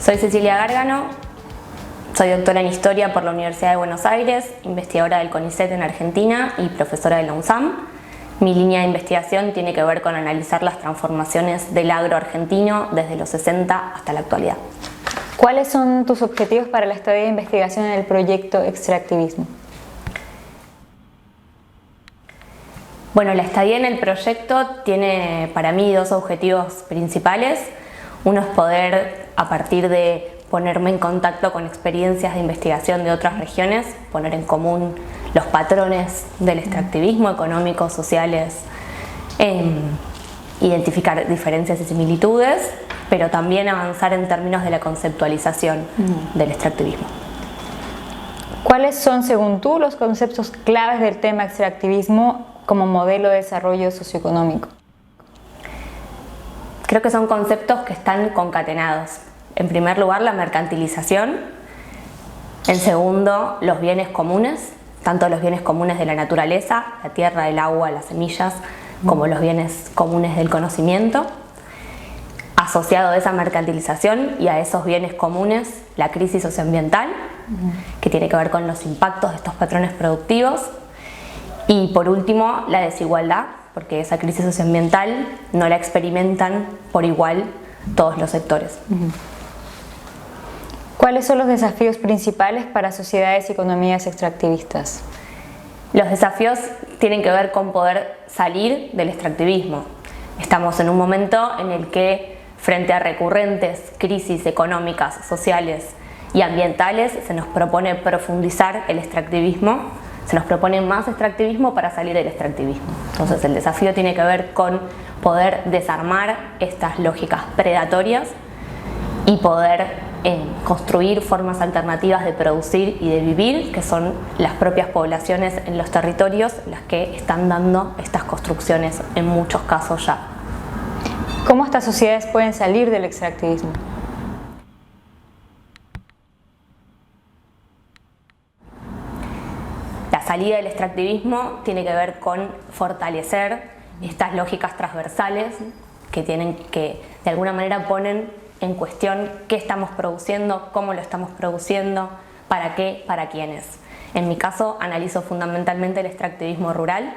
Soy Cecilia Gárgano, soy doctora en Historia por la Universidad de Buenos Aires, investigadora del CONICET en Argentina y profesora de la UNSAM. Mi línea de investigación tiene que ver con analizar las transformaciones del agro argentino desde los 60 hasta la actualidad. ¿Cuáles son tus objetivos para la estadía de investigación en el proyecto Extractivismo? Bueno, la estadía en el proyecto tiene para mí dos objetivos principales. Uno es poder, a partir de ponerme en contacto con experiencias de investigación de otras regiones, poner en común los patrones del extractivismo, económicos, sociales, identificar diferencias y similitudes, pero también avanzar en términos de la conceptualización del extractivismo. ¿Cuáles son, según tú, los conceptos claves del tema extractivismo como modelo de desarrollo socioeconómico? Creo que son conceptos que están concatenados. En primer lugar, la mercantilización. En segundo, los bienes comunes, tanto los bienes comunes de la naturaleza, la tierra, el agua, las semillas, como los bienes comunes del conocimiento. Asociado a esa mercantilización y a esos bienes comunes, la crisis socioambiental, que tiene que ver con los impactos de estos patrones productivos. Y por último, la desigualdad, porque esa crisis socioambiental no la experimentan por igual todos los sectores. ¿Cuáles son los desafíos principales para sociedades y economías extractivistas? Los desafíos tienen que ver con poder salir del extractivismo. Estamos en un momento en el que, frente a recurrentes crisis económicas, sociales y ambientales, se nos propone profundizar el extractivismo. Se nos propone más extractivismo para salir del extractivismo. Entonces el desafío tiene que ver con poder desarmar estas lógicas predatorias y poder construir formas alternativas de producir y de vivir, que son las propias poblaciones en los territorios las que están dando estas construcciones en muchos casos ya. ¿Cómo estas sociedades pueden salir del extractivismo? La salida del extractivismo tiene que ver con fortalecer estas lógicas transversales que de alguna manera ponen en cuestión qué estamos produciendo, cómo lo estamos produciendo, para qué, para quiénes. En mi caso analizo fundamentalmente el extractivismo rural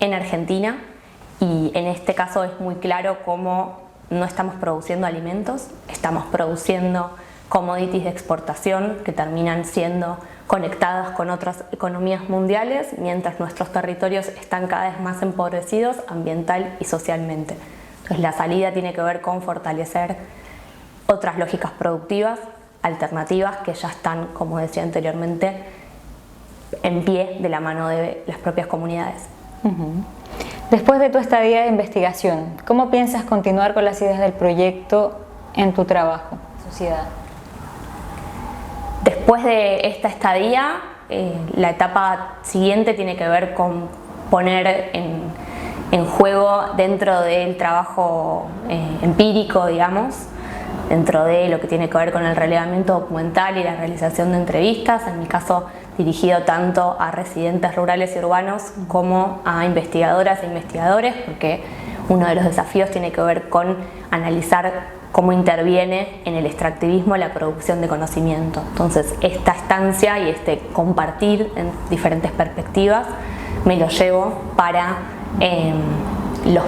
en Argentina y en este caso es muy claro cómo no estamos produciendo alimentos, estamos produciendo commodities de exportación que terminan siendo conectadas con otras economías mundiales, mientras nuestros territorios están cada vez más empobrecidos ambiental y socialmente. Entonces la salida tiene que ver con fortalecer otras lógicas productivas, alternativas que ya están, como decía anteriormente, en pie de la mano de las propias comunidades. Después de tu estadía de investigación, ¿cómo piensas continuar con las ideas del proyecto en tu trabajo, sociedad? Después de esta estadía, la etapa siguiente tiene que ver con poner en juego dentro del trabajo empírico, digamos, dentro de lo que tiene que ver con el relevamiento documental y la realización de entrevistas, en mi caso dirigido tanto a residentes rurales y urbanos como a investigadoras e investigadores, porque uno de los desafíos tiene que ver con analizar cómo interviene en el extractivismo la producción de conocimiento. Entonces esta estancia y este compartir en diferentes perspectivas me lo llevo para los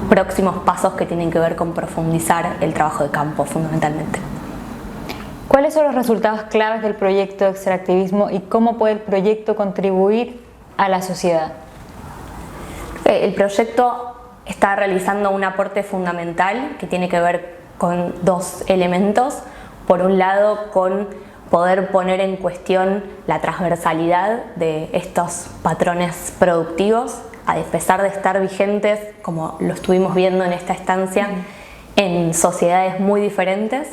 próximos pasos que tienen que ver con profundizar el trabajo de campo fundamentalmente. ¿Cuáles son los resultados claves del proyecto de extractivismo y cómo puede el proyecto contribuir a la sociedad? El proyecto está realizando un aporte fundamental que tiene que ver con dos elementos. Por un lado, con poder poner en cuestión la transversalidad de estos patrones productivos, a pesar de estar vigentes, como lo estuvimos viendo en esta estancia, en sociedades muy diferentes,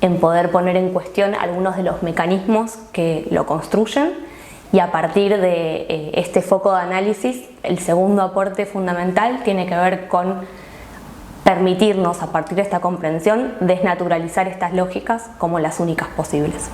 en poder poner en cuestión algunos de los mecanismos que lo construyen y a partir de este foco de análisis, el segundo aporte fundamental tiene que ver con permitirnos, a partir de esta comprensión, desnaturalizar estas lógicas como las únicas posibles.